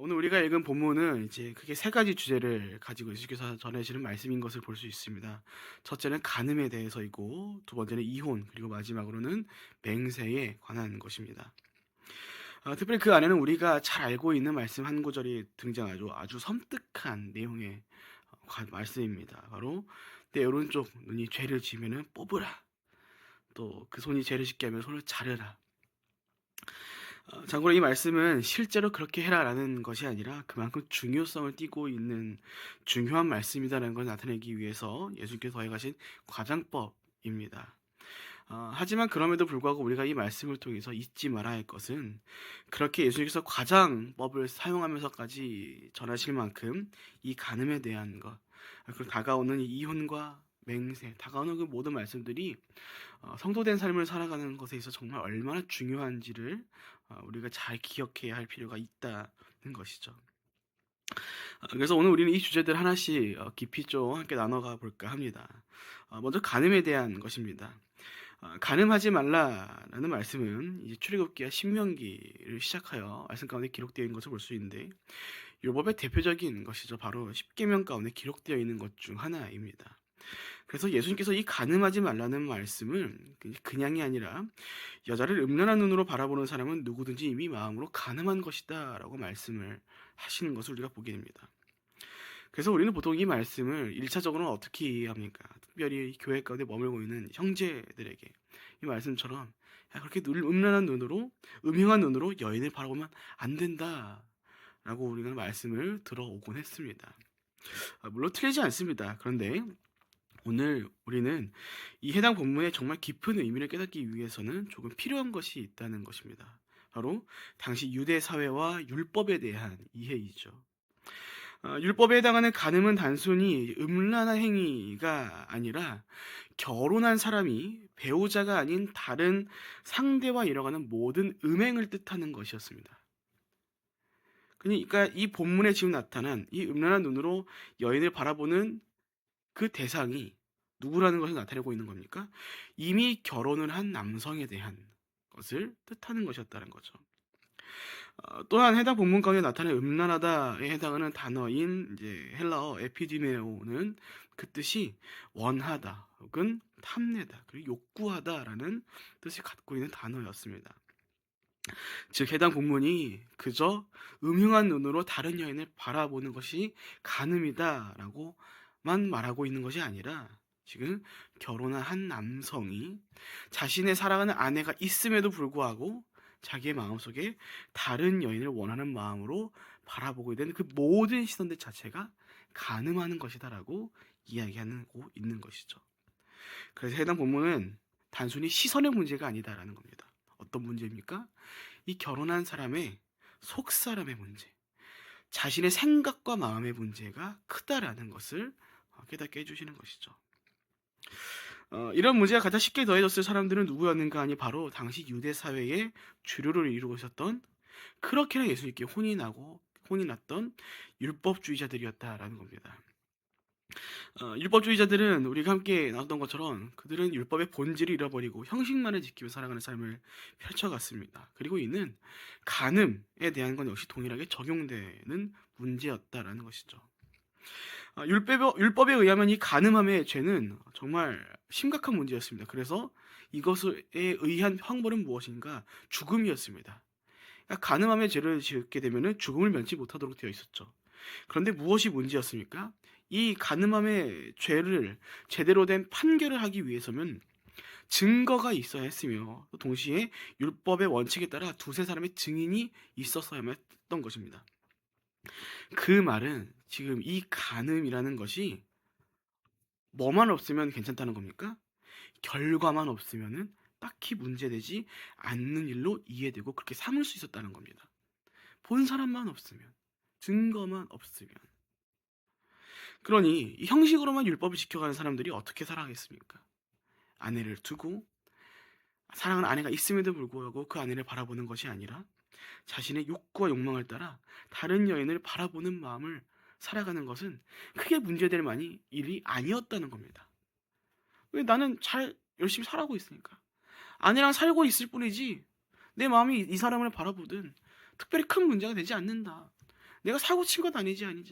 오늘 우리가 읽은 본문은 이제 크게 세 가지 주제를 가지고 예수께서 전하시는 말씀인 것을 볼 수 있습니다. 첫째는 간음에 대해서이고, 두 번째는 이혼, 그리고 마지막으로는 맹세에 관한 것입니다. 특별히 그 안에는 우리가 잘 알고 있는 말씀 한 구절이 등장하죠. 아주 섬뜩한 내용의 말씀입니다. 바로 내 오른쪽 눈이 죄를 지으면 뽑으라. 또 그 손이 죄를 짓게 하면 손을 자르라. 참고로 이 말씀은 실제로 그렇게 해라라는 것이 아니라 그만큼 중요성을 띠고 있는 중요한 말씀이다라는 걸 나타내기 위해서 예수님께서 더해가신 과장법입니다. 하지만 그럼에도 불구하고 우리가 이 말씀을 통해서 잊지 말아야 할 것은 그렇게 예수님께서 과장법을 사용하면서까지 전하실 만큼 이 간음에 대한 것, 그리고 다가오는 이 이혼과 맹세, 다가오는 그 모든 말씀들이 성도된 삶을 살아가는 것에 있어서 정말 얼마나 중요한지를 우리가 잘 기억해야 할 필요가 있다는 것이죠. 그래서 오늘 우리는 이 주제들 하나씩 깊이 좀 함께 나눠가 볼까 합니다. 먼저 간음에 대한 것입니다. 간음하지 말라라는 말씀은 이제 출애굽기와 신명기를 시작하여 말씀 가운데 기록되어 있는 것을 볼 수 있는데 율법의 대표적인 것이죠. 바로 십계명 가운데 기록되어 있는 것 중 하나입니다. 그래서 예수님께서 이 간음하지 말라는 말씀을 그냥이 아니라 여자를 음란한 눈으로 바라보는 사람은 누구든지 이미 마음으로 간음한 것이다 라고 말씀을 하시는 것을 우리가 보게 됩니다. 그래서 우리는 보통 이 말씀을 1차적으로는 어떻게 이해합니까? 특별히 교회 가운데 머물고 있는 형제들에게 이 말씀처럼 그렇게 음란한 눈으로, 음흉한 눈으로 여인을 바라보면 안 된다 라고 우리가 말씀을 들어오곤 했습니다. 물론 틀리지 않습니다. 그런데 오늘 우리는 이 해당 본문의 정말 깊은 의미를 깨닫기 위해서는 조금 필요한 것이 있다는 것입니다. 바로 당시 유대 사회와 율법에 대한 이해이죠. 율법에 해당하는 간음은 단순히 음란한 행위가 아니라 결혼한 사람이 배우자가 아닌 다른 상대와 이뤄가는 모든 음행을 뜻하는 것이었습니다. 그러니까 이 본문에 지금 나타난 이 음란한 눈으로 여인을 바라보는 그 대상이 누구라는 것을 나타내고 있는 겁니까? 이미 결혼을 한 남성에 대한 것을 뜻하는 것이었다는 거죠. 또한 해당 본문 가운데 나타낸 음란하다에 해당하는 단어인 이제 헬라어 에피디메오는 그 뜻이 원하다 혹은 탐내다 그리고 욕구하다라는 뜻을 갖고 있는 단어였습니다. 즉 해당 본문이 그저 음흉한 눈으로 다른 여인을 바라보는 것이 간음이다라고만 말하고 있는 것이 아니라 지금 결혼한 한 남성이 자신의 사랑하는 아내가 있음에도 불구하고 자기의 마음속에 다른 여인을 원하는 마음으로 바라보게 되는 그 모든 시선들 자체가 간음하는 것이다라고 이야기하고 있는 것이죠. 그래서 해당 본문은 단순히 시선의 문제가 아니다라는 겁니다. 어떤 문제입니까? 이 결혼한 사람의 속사람의 문제, 자신의 생각과 마음의 문제가 크다라는 것을 깨닫게 해주시는 것이죠. 이런 문제가 가장 쉽게 더해졌을 사람들은 누구였는가 하니 바로 당시 유대 사회의 주류를 이루고 있었던 그렇게나 예수님께 혼이 났던 율법주의자들이었다라는 겁니다. 율법주의자들은 우리가 함께 나눴던 것처럼 그들은 율법의 본질을 잃어버리고 형식만을 지키며 살아가는 삶을 펼쳐갔습니다. 그리고 이는 간음에 대한 건 역시 동일하게 적용되는 문제였다라는 것이죠. 율법에 의하면 이 간음함의 죄는 정말 심각한 문제였습니다. 그래서 이것에 의한 형벌은 무엇인가? 죽음이었습니다. 그러니까 간음함의 죄를 짓게 되면 죽음을 면치 못하도록 되어 있었죠. 그런데 무엇이 문제였습니까? 이 간음함의 죄를 제대로 된 판결을 하기 위해서는 증거가 있어야 했으며 또 동시에 율법의 원칙에 따라 두세 사람의 증인이 있었어야만 했던 것입니다. 그 말은 지금 이 간음이라는 것이 뭐만 없으면 괜찮다는 겁니까? 결과만 없으면은 딱히 문제되지 않는 일로 이해되고 그렇게 삼을 수 있었다는 겁니다. 본 사람만 없으면, 증거만 없으면. 그러니 이 형식으로만 율법을 지켜가는 사람들이 어떻게 살아가겠습니까? 아내를 두고 사랑하는 아내가 있음에도 불구하고 그 아내를 바라보는 것이 아니라 자신의 욕구와 욕망을 따라 다른 여인을 바라보는 마음을 살아가는 것은 크게 문제될 만한 일이 아니었다는 겁니다. 왜 나는 잘 열심히 살아가고 있으니까. 아내랑 살고 있을 뿐이지 내 마음이 이 사람을 바라보든 특별히 큰 문제가 되지 않는다. 내가 사고 친 건 아니지 아니야.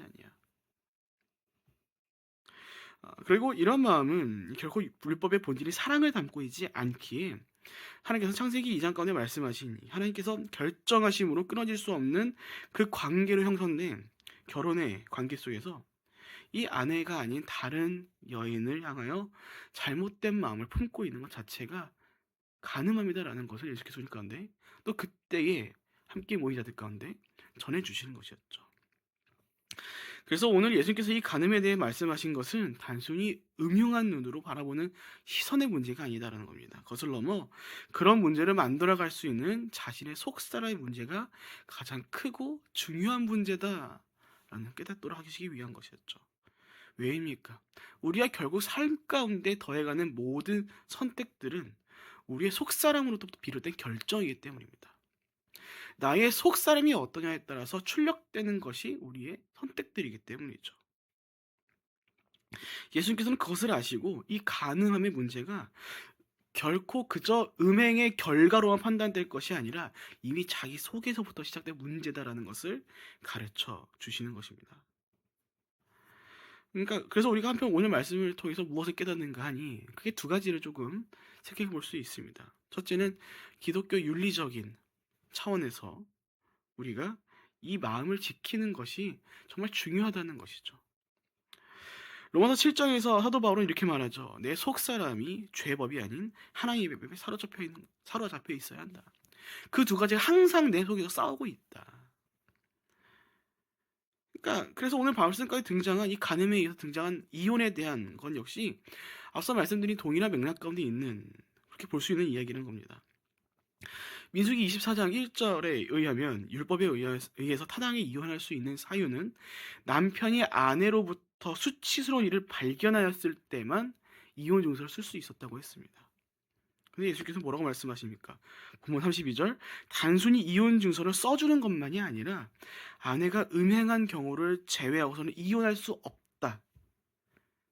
그리고 이런 마음은 결코 율법의 본질이 사랑을 담고 있지 않기에 하나님께서 창세기 2장 가운데 말씀하신 하나님께서 결정하심으로 끊어질 수 없는 그 관계로 형성된 결혼의 관계 속에서 이 아내가 아닌 다른 여인을 향하여 잘못된 마음을 품고 있는 것 자체가 가늠함이다라는 것을 예수께서 우리 가운데 또 그때에 함께 모인 자들 가운데 전해주시는 것이었죠. 그래서 오늘 예수님께서 이 간음에 대해 말씀하신 것은 단순히 음흉한 눈으로 바라보는 시선의 문제가 아니다라는 겁니다. 그것을 넘어 그런 문제를 만들어갈 수 있는 자신의 속사람의 문제가 가장 크고 중요한 문제다라는 깨닫도록 하시기 위한 것이었죠. 왜입니까? 우리가 결국 삶 가운데 더해가는 모든 선택들은 우리의 속사람으로부터 비롯된 결정이기 때문입니다. 나의 속사람이 어떠냐에 따라서 출력되는 것이 우리의 선택들이기 때문이죠. 예수님께서는 그것을 아시고 이 가늠함의 문제가 결코 그저 음행의 결과로만 판단될 것이 아니라 이미 자기 속에서부터 시작된 문제다라는 것을 가르쳐 주시는 것입니다. 그러니까 그래서 우리가 한편 오늘 말씀을 통해서 무엇을 깨닫는가 하니 크게 두 가지를 조금 생각해 볼 수 있습니다. 첫째는 기독교 윤리적인 차원에서 우리가 이 마음을 지키는 것이 정말 중요하다는 것이죠. 로마서 7장에서 사도 바울은 이렇게 말하죠. 내 속사람이 죄법이 아닌 하나님의 법에 사로잡혀 있어야 한다. 그 두 가지가 항상 내 속에서 싸우고 있다. 그러니까 그래서 오늘 바울슨까지 등장한 이 간음에 의해서 등장한 이혼에 대한 건 역시 앞서 말씀드린 동일한 맥락 가운데 있는 그렇게 볼 수 있는 이야기는 겁니다. 민수기 24장 1절에 의하면 율법에 의해서 타당히 이혼할 수 있는 사유는 남편이 아내로부터 수치스러운 일을 발견하였을 때만 이혼 증서를 쓸 수 있었다고 했습니다. 근데 예수께서 뭐라고 말씀하십니까? 본문 32절 단순히 이혼 증서를 써주는 것만이 아니라 아내가 음행한 경우를 제외하고서는 이혼할 수 없다.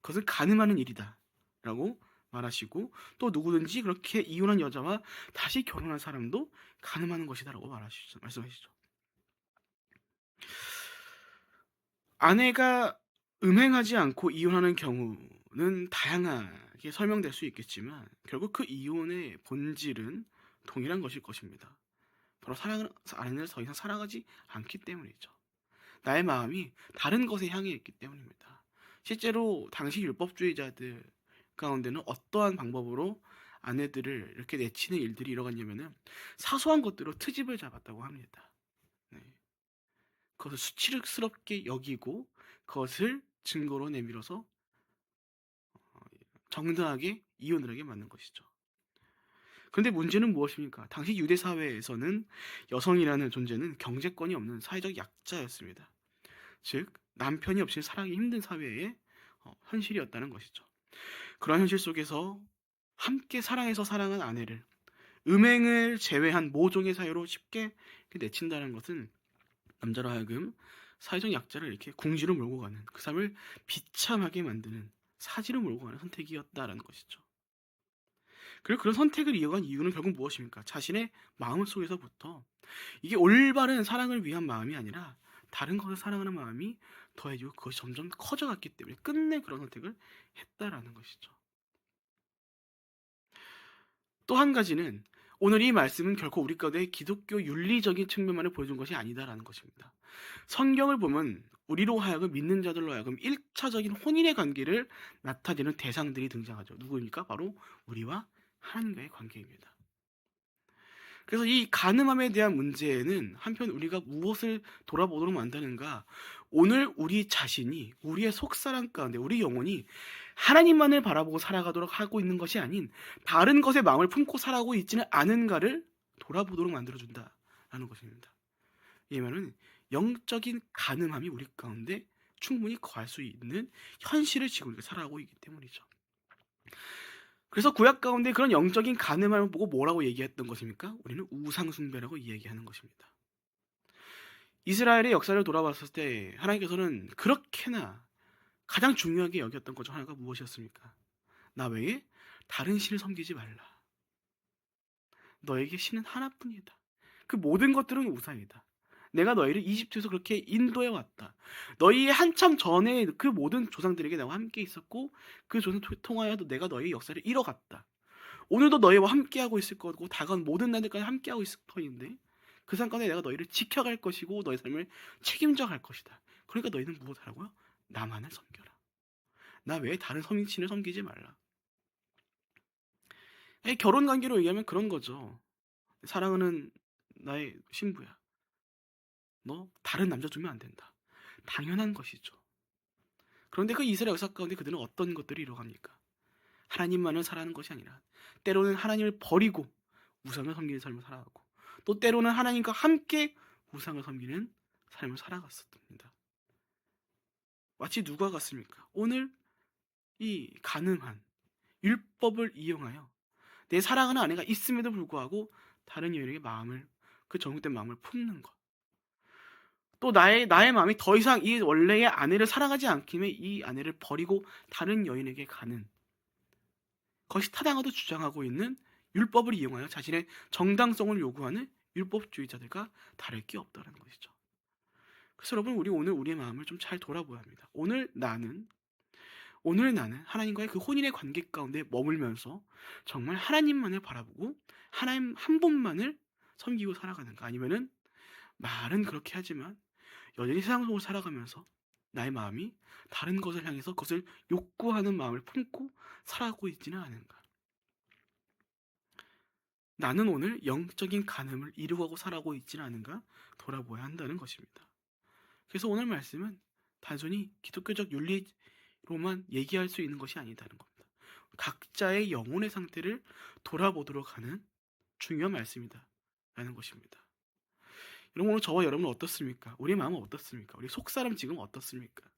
그것은 가늠하는 일이다. 라고 말하시고 또 누구든지 그렇게 이혼한 여자와 다시 결혼한 사람도 가늠하는 것이다라고 말씀하시죠. 아내가 음행하지 않고 이혼하는 경우는 다양하게 설명될 수 있겠지만 결국 그 이혼의 본질은 동일한 것일 것입니다. 바로 아내를 더 이상 사랑하지 않기 때문이죠. 나의 마음이 다른 것에 향해 있기 때문입니다. 실제로 당시 율법주의자들 가운데는 어떠한 방법으로 아내들을 이렇게 내치는 일들이 일어났냐면은 사소한 것들로 트집을 잡았다고 합니다. 네. 그것을 수치스럽게 여기고 그것을 증거로 내밀어서 정당하게 이혼을 하게 만든 것이죠. 그런데 문제는 무엇입니까? 당시 유대 사회에서는 여성이라는 존재는 경제권이 없는 사회적 약자였습니다. 즉 남편이 없이 살아가기 힘든 사회의 현실이었다는 것이죠. 그런 현실 속에서 함께 사랑해서 사랑한 아내를 음행을 제외한 모종의 사유로 쉽게 내친다는 것은 남자로 하여금 사회적 약자를 이렇게 궁지로 몰고 가는 그 삶을 비참하게 만드는 사지로 몰고 가는 선택이었다라는 것이죠. 그리고 그런 선택을 이어간 이유는 결국 무엇입니까? 자신의 마음 속에서부터 이게 올바른 사랑을 위한 마음이 아니라 다른 것을 사랑하는 마음이 더해지고 그것이 점점 커져갔기 때문에 끝내 그런 선택을 했다라는 것이죠. 또 한 가지는 오늘 이 말씀은 결코 우리 가운데 기독교 윤리적인 측면만을 보여준 것이 아니다라는 것입니다. 성경을 보면 우리로 하여금 믿는 자들로 하여금 1차적인 혼인의 관계를 나타내는 대상들이 등장하죠. 누구입니까? 바로 우리와 하나님과의 관계입니다. 그래서 이 간음함에 대한 문제는 한편 우리가 무엇을 돌아보도록 만드는가? 오늘 우리 자신이 우리의 속사람 가운데 우리 영혼이 하나님만을 바라보고 살아가도록 하고 있는 것이 아닌 다른 것에 마음을 품고 살아가고 있지는 않은가를 돌아보도록 만들어준다라는 것입니다. 이 말은 영적인 간음함이 우리 가운데 충분히 거할 수 있는 현실을 지금 우리가 살아가고 있기 때문이죠. 그래서 구약 가운데 그런 영적인 간음함을 보고 뭐라고 얘기했던 것입니까? 우리는 우상숭배라고 이야기하는 것입니다. 이스라엘의 역사를 돌아봤을 때 하나님께서는 그렇게나 가장 중요하게 여겼던 것 중 하나가 무엇이었습니까? 나 외에 다른 신을 섬기지 말라. 너에게 신은 하나뿐이다. 그 모든 것들은 우상이다. 내가 너희를 이집트에서 그렇게 인도해 왔다. 너희의 한참 전에 그 모든 조상들에게 나와 함께 있었고 그 조상 통하여도 내가 너희의 역사를 이뤄갔다. 오늘도 너희와 함께하고 있을 거고 다가온 모든 날들까지 함께하고 있을 터인데 그 상관에 내가 너희를 지켜갈 것이고 너희 삶을 책임져 갈 것이다. 그러니까 너희는 무엇하라고요? 나만을 섬겨라. 나 외에 다른 선민신을 섬기지 말라. 결혼 관계로 얘기하면 그런 거죠. 사랑하는 나의 신부야. 너 다른 남자 두면 안 된다. 당연한 것이죠. 그런데 그 이스라엘 역사 가운데 그들은 어떤 것들을 이뤄갑니까? 하나님만을 살아가는 것이 아니라 때로는 하나님을 버리고 우상을 섬기는 삶을 살아가고 또 때로는 하나님과 함께 우상을 섬기는 삶을 살아갔었습니다. 마치 누가 같습니까? 오늘 이 가늠한 율법을 이용하여 내 사랑하는 아내가 있음에도 불구하고 다른 여인에게 마음을 그 정욕된 마음을 품는 것. 또 나의 마음이 더 이상 이 원래의 아내를 사랑하지 않기에 이 아내를 버리고 다른 여인에게 가는 것이 타당하도 주장하고 있는 율법을 이용하여 자신의 정당성을 요구하는 율법주의자들과 다를 게 없다는 것이죠. 그래서 여러분 우리 오늘 우리의 마음을 좀 잘 돌아보아야 합니다. 오늘 나는 하나님과의 그 혼인의 관계 가운데 머물면서 정말 하나님만을 바라보고 하나님 한 분만을 섬기고 살아가는가 아니면은 말은 그렇게 하지만 여전히 세상 속으로 살아가면서 나의 마음이 다른 것을 향해서 그것을 욕구하는 마음을 품고 살아가고 있지는 않은가. 나는 오늘 영적인 간음을 이루고 살아가고 있지는 않은가 돌아보아야 한다는 것입니다. 그래서 오늘 말씀은 단순히 기독교적 윤리로만 얘기할 수 있는 것이 아니다는 겁니다. 각자의 영혼의 상태를 돌아보도록 하는 중요한 말씀이다 라는 것입니다. 여러분 오늘 저와 여러분은 어떻습니까? 우리의 마음은 어떻습니까? 우리 속사람 지금 어떻습니까?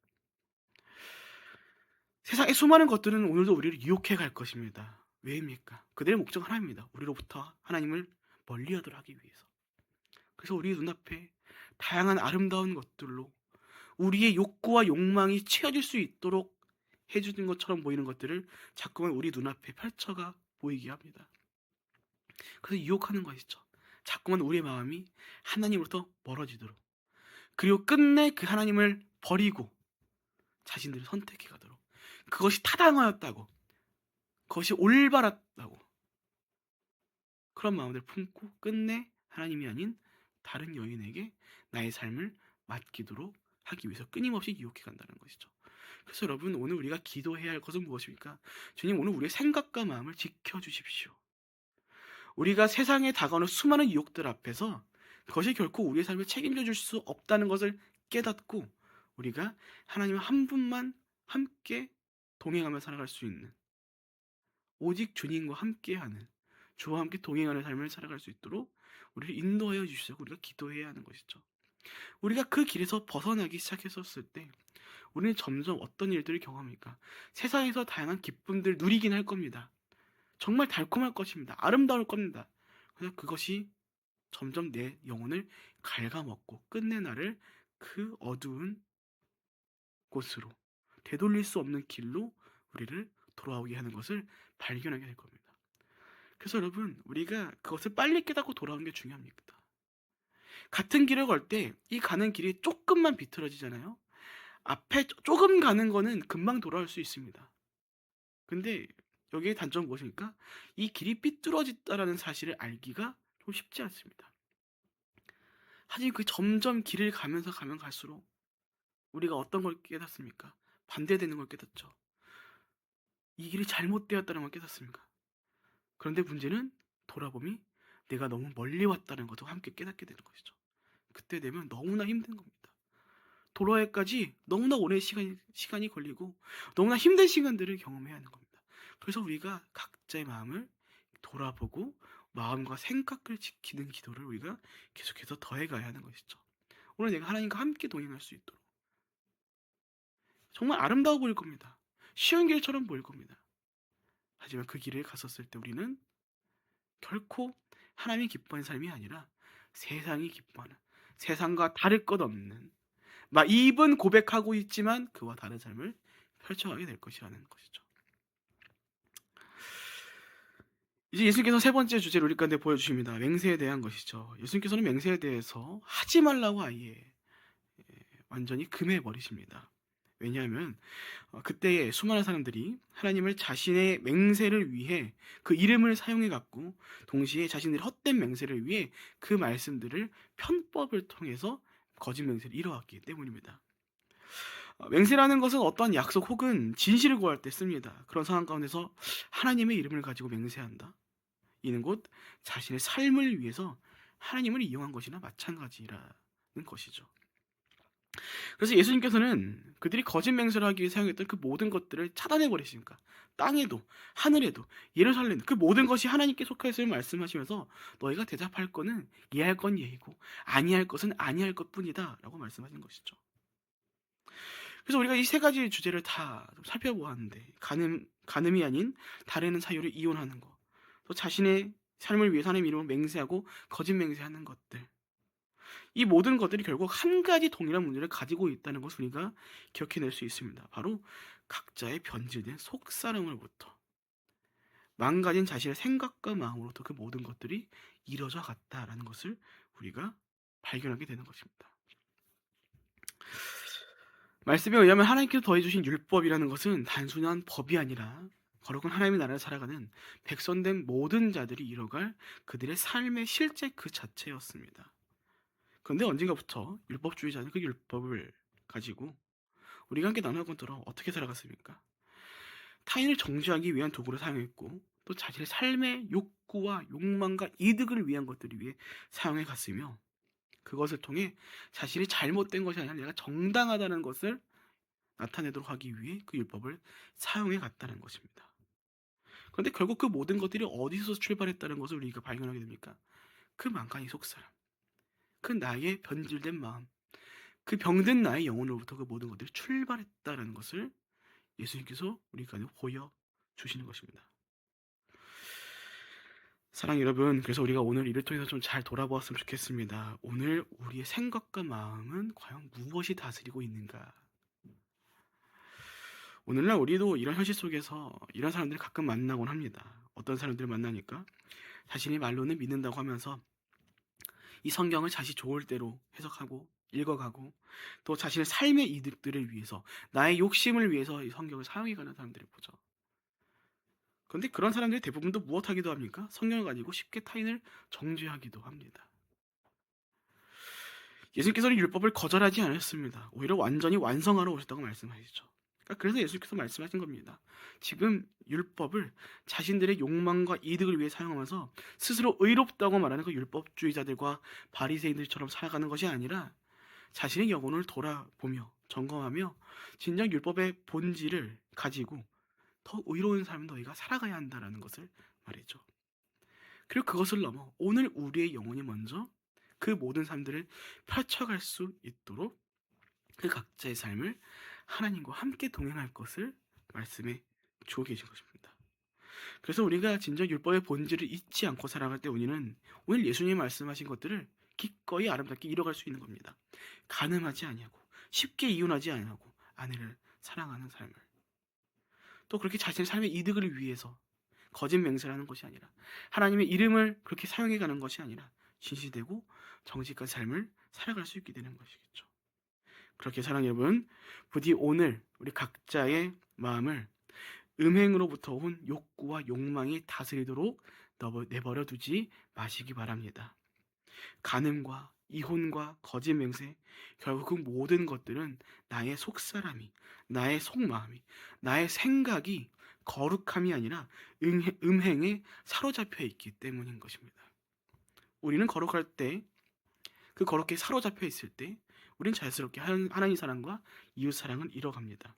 세상의 수많은 것들은 오늘도 우리를 유혹해 갈 것입니다. 왜입니까? 그들의 목적 하나입니다. 우리로부터 하나님을 멀리하도록 하기 위해서. 그래서 우리 눈앞에 다양한 아름다운 것들로 우리의 욕구와 욕망이 채워질 수 있도록 해주는 것처럼 보이는 것들을 자꾸만 우리 눈앞에 펼쳐가 보이게 합니다. 그래서 유혹하는 것이죠. 자꾸만 우리의 마음이 하나님으로부터 멀어지도록 그리고 끝내 그 하나님을 버리고 자신들을 선택해 가도록 그것이 타당하였다고 그것이 올바랐다고 그런 마음을 품고 끝내 하나님이 아닌 다른 여인에게 나의 삶을 맡기도록 하기 위해서 끊임없이 유혹해 간다는 것이죠. 그래서 여러분 오늘 우리가 기도해야 할 것은 무엇입니까? 주님 오늘 우리의 생각과 마음을 지켜주십시오. 우리가 세상에 다가오는 수많은 유혹들 앞에서 그것이 결코 우리의 삶을 책임져 줄 수 없다는 것을 깨닫고 우리가 하나님 한 분만 함께 동행하며 살아갈 수 있는 오직 주님과 함께하는 주와 함께 동행하는 삶을 살아갈 수 있도록 우리를 인도하여 주시고 우리가 기도해야 하는 것이죠. 우리가 그 길에서 벗어나기 시작했었을 때 우리는 점점 어떤 일들을 경험합니까? 세상에서 다양한 기쁨들 누리긴 할 겁니다. 정말 달콤할 것입니다. 아름다울 겁니다. 그래서 그것이 점점 내 영혼을 갉아먹고 끝내 나를 그 어두운 곳으로 되돌릴 수 없는 길로 우리를 돌아오게 하는 것을 발견하게 될 겁니다. 그래서 여러분 우리가 그것을 빨리 깨닫고 돌아오는 게 중요합니다. 같은 길을 걸 때 이 가는 길이 조금만 비틀어지잖아요. 앞에 조금 가는 거는 금방 돌아올 수 있습니다. 근데 여기에 단점은 무엇입니까? 이 길이 삐뚤어졌다라는 사실을 알기가 좀 쉽지 않습니다. 하지만 그 점점 길을 가면 갈수록 우리가 어떤 걸 깨닫습니까? 반대되는 걸 깨닫죠. 이 길이 잘못되었다는 걸 깨닫습니까? 그런데 문제는 돌아보니 내가 너무 멀리 왔다는 것도 함께 깨닫게 되는 것이죠. 그때 되면 너무나 힘든 겁니다. 돌아와까지 너무나 오랜 시간이 걸리고 너무나 힘든 시간들을 경험해야 하는 겁니다. 그래서 우리가 각자의 마음을 돌아보고 마음과 생각을 지키는 기도를 우리가 계속해서 더해가야 하는 것이죠. 오늘 내가 하나님과 함께 동행할 수 있도록 정말 아름다워 보일 겁니다. 쉬운 길처럼 보일 겁니다. 하지만 그 길을 갔었을 때 우리는 결코 하나님이 기뻐하는 삶이 아니라 세상이 기뻐하는 세상과 다를 것 없는 입은 고백하고 있지만 그와 다른 삶을 펼쳐가게 될 것이라는 것이죠. 이제 예수님께서 세 번째 주제를 우리 가운데 보여주십니다. 맹세에 대한 것이죠. 예수님께서는 맹세에 대해서 하지 말라고 아예 완전히 금해 버리십니다. 왜냐하면 그때에 수많은 사람들이 하나님을 자신의 맹세를 위해 그 이름을 사용해 갖고 동시에 자신들의 헛된 맹세를 위해 그 말씀들을 편법을 통해서 거짓 맹세를 이뤄왔기 때문입니다. 맹세라는 것은 어떤 약속 혹은 진실을 구할 때 씁니다. 그런 상황 가운데서 하나님의 이름을 가지고 맹세한다. 이는 곧 자신의 삶을 위해서 하나님을 이용한 것이나 마찬가지라는 것이죠. 그래서 예수님께서는 그들이 거짓 맹세를 하기 위해 사용했던 그 모든 것들을 차단해 버리시니까 땅에도 하늘에도 예루살렘 그 모든 것이 하나님께 속하였음을 말씀하시면서 너희가 대답할 거는 예할 건 예이고 아니할 것은 아니할 것뿐이다라고 말씀하신 것이죠. 그래서 우리가 이 세 가지 주제를 다 좀 살펴보았는데 간음이 아닌 다른 사유를 이혼하는 것, 또 자신의 삶을 위해 하나님 이름을 맹세하고 거짓 맹세하는 것들, 이 모든 것들이 결국 한 가지 동일한 문제를 가지고 있다는 것을 우리가 기억해낼 수 있습니다. 바로 각자의 변질된 속사람으로부터 망가진 자신의 생각과 마음으로부터 그 모든 것들이 이뤄져 갔다라는 것을 우리가 발견하게 되는 것입니다. 말씀에 의하면 하나님께서 더해주신 율법이라는 것은 단순한 법이 아니라 거룩한 하나님의 나라를 살아가는 백성된 모든 자들이 이뤄갈 그들의 삶의 실제 그 자체였습니다. 그런데 언젠가부터 율법주의자는 그 율법을 가지고 우리가 함께 나눠보도록 어떻게 살아갔습니까? 타인을 정죄하기 위한 도구로 사용했고 또 자신의 삶의 욕구와 욕망과 이득을 위한 것들을 위해 사용해 갔으며 그것을 통해 자신이 잘못된 것이 아니라 내가 정당하다는 것을 나타내도록 하기 위해 그 율법을 사용해 갔다는 것입니다. 그런데 결국 그 모든 것들이 어디서 출발했다는 것을 우리가 발견하게 됩니까? 그 망간의 속사람, 그 나의 변질된 마음, 그 병든 나의 영혼으로부터 그 모든 것들이 출발했다는 것을 예수님께서 우리가 보여주시는 것입니다. 사랑하는 여러분, 그래서 우리가 오늘 이를 통해서 좀 잘 돌아보았으면 좋겠습니다. 오늘 우리의 생각과 마음은 과연 무엇이 다스리고 있는가? 오늘날 우리도 이런 현실 속에서 이런 사람들을 가끔 만나곤 합니다. 어떤 사람들을 만나니까 자신이 말로는 믿는다고 하면서 이 성경을 자신이 좋을 대로 해석하고 읽어가고 또 자신의 삶의 이득들을 위해서 나의 욕심을 위해서 이 성경을 사용해가는 사람들을 보죠. 그런데 그런 사람들이 대부분도 무엇하기도 합니까? 성경을 가지고 쉽게 타인을 정죄하기도 합니다. 예수님께서는 율법을 거절하지 않았습니다. 오히려 완전히 완성하러 오셨다고 말씀하시죠. 그래서 예수님께서 말씀하신 겁니다. 지금 율법을 자신들의 욕망과 이득을 위해 사용하면서 스스로 의롭다고 말하는 그 율법주의자들과 바리새인들처럼 살아가는 것이 아니라 자신의 영혼을 돌아보며 점검하며 진정 율법의 본질을 가지고 더 의로운 삶을 너희가 살아가야 한다는 것을 말했죠. 그리고 그것을 넘어 오늘 우리의 영혼이 먼저 그 모든 삶들을 펼쳐갈 수 있도록 그 각자의 삶을 하나님과 함께 동행할 것을 말씀해 주고 계신 것입니다. 그래서 우리가 진정 율법의 본질을 잊지 않고 살아갈 때 우리는 오늘 예수님이 말씀하신 것들을 기꺼이 아름답게 이뤄갈 수 있는 겁니다. 간음하지 아니하고 쉽게 이혼하지 아니하고 아내를 사랑하는 삶을 또 그렇게 자신의 삶의 이득을 위해서 거짓 맹세를 하는 것이 아니라 하나님의 이름을 그렇게 사용해가는 것이 아니라 진실되고 정직한 삶을 살아갈 수 있게 되는 것이겠죠. 그렇게 사랑하는 여러분, 부디 오늘 우리 각자의 마음을 음행으로부터 온 욕구와 욕망이 다스리도록 내버려 두지 마시기 바랍니다. 간음과 이혼과 거짓 맹세, 결국 그 모든 것들은 나의 속사람이, 나의 속마음이, 나의 생각이 거룩함이 아니라 음행에 사로잡혀 있기 때문인 것입니다. 우리는 거룩할 때, 그 거룩에 사로잡혀 있을 때 우리는 자연스럽게 하나님 사랑과 이웃 사랑을 잃어갑니다.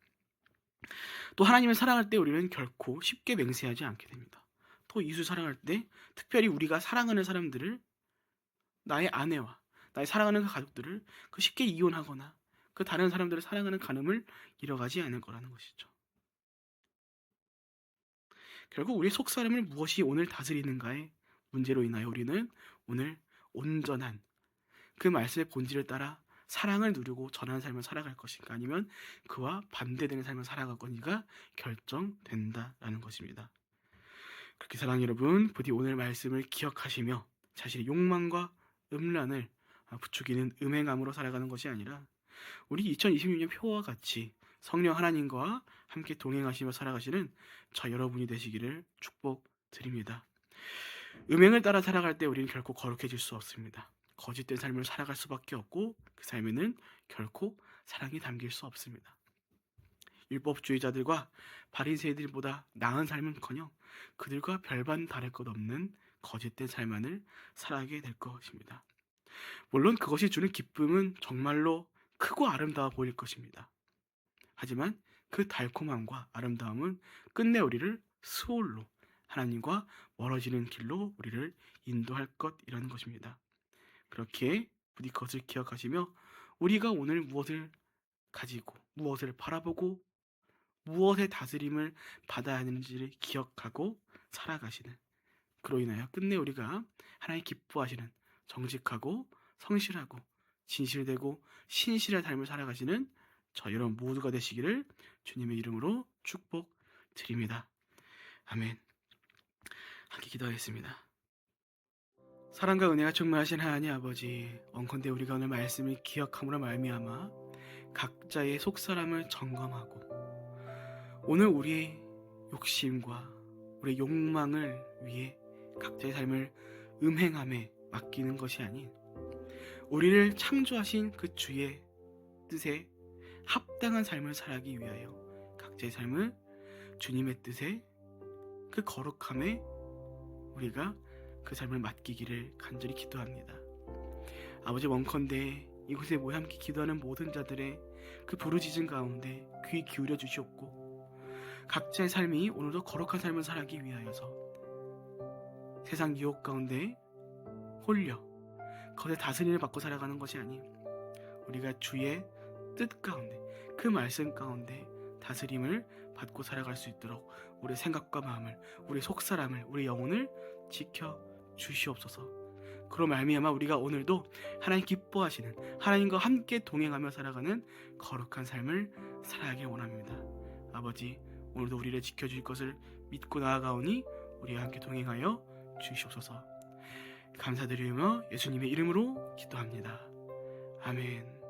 또 하나님을 사랑할 때 우리는 결코 쉽게 맹세하지 않게 됩니다. 또 이웃을 사랑할 때 특별히 우리가 사랑하는 사람들을 나의 아내와 나의 사랑하는 그 가족들을 그 쉽게 이혼하거나 그 다른 사람들을 사랑하는 간음을 잃어가지 않을 거라는 것이죠. 결국 우리의 속사람을 무엇이 오늘 다스리는가의 문제로 인하여 우리는 오늘 온전한 그 말씀의 본질을 따라 사랑을 누리고 전하는 삶을 살아갈 것인가 아니면 그와 반대되는 삶을 살아갈 것인가 결정된다라는 것입니다. 그렇게 사랑하는 여러분, 부디 오늘 말씀을 기억하시며 자신의 욕망과 음란을 부추기는 음행함으로 살아가는 것이 아니라 우리 2026년 표와 같이 성령 하나님과 함께 동행하시며 살아가시는 저 여러분이 되시기를 축복드립니다. 음행을 따라 살아갈 때 우리는 결코 거룩해질 수 없습니다. 거짓된 삶을 살아갈 수밖에 없고 그 삶에는 결코 사랑이 담길 수 없습니다. 율법주의자들과 바리새인들보다 나은 삶은커녕 그들과 별반 다를 것 없는 거짓된 삶만을 살아가게 될 것입니다. 물론 그것이 주는 기쁨은 정말로 크고 아름다워 보일 것입니다. 하지만 그 달콤함과 아름다움은 끝내 우리를 스올로 하나님과 멀어지는 길로 우리를 인도할 것이라는 것입니다. 그렇게 부디 그것을 기억하시며 우리가 오늘 무엇을 가지고 무엇을 바라보고 무엇의 다스림을 받아야 하는지를 기억하고 살아가시는, 그로 인하여 끝내 우리가 하나님 기뻐하시는 정직하고 성실하고 진실되고 신실한 삶을 살아가시는 저 여러분 모두가 되시기를 주님의 이름으로 축복드립니다. 아멘. 함께 기도하겠습니다. 사랑과 은혜가 충만하신 하나님 아버지, 원컨대 우리가 오늘 말씀을 기억함으로 말미암아 각자의 속사람을 점검하고 오늘 우리의 욕심과 우리의 욕망을 위해 각자의 삶을 음행함에 맡기는 것이 아닌 우리를 창조하신 그 주의 뜻에 합당한 삶을 살아가기 위하여 각자의 삶을 주님의 뜻에 그 거룩함에 우리가 그 삶을 맡기기를 간절히 기도합니다. 아버지, 원컨대 이곳에 모여 함께 기도하는 모든 자들의 그 부르짖음 가운데 귀 기울여 주시옵고 각자의 삶이 오늘도 거룩한 삶을 살아가기 위하여서 세상 유혹 가운데 홀려 거기에 다스림을 받고 살아가는 것이 아닌 우리가 주의 뜻 가운데 그 말씀 가운데 다스림을 받고 살아갈 수 있도록 우리 생각과 마음을, 우리 속사람을, 우리 영혼을 지켜 주시옵소서. 그로 말미암아 우리가 오늘도 하나님 기뻐하시는 하나님과 함께 동행하며 살아가는 거룩한 삶을 살아가길 원합니다. 아버지, 오늘도 우리를 지켜줄 것을 믿고 나아가오니 우리와 함께 동행하여 주시옵소서. 감사드리며 예수님의 이름으로 기도합니다. 아멘.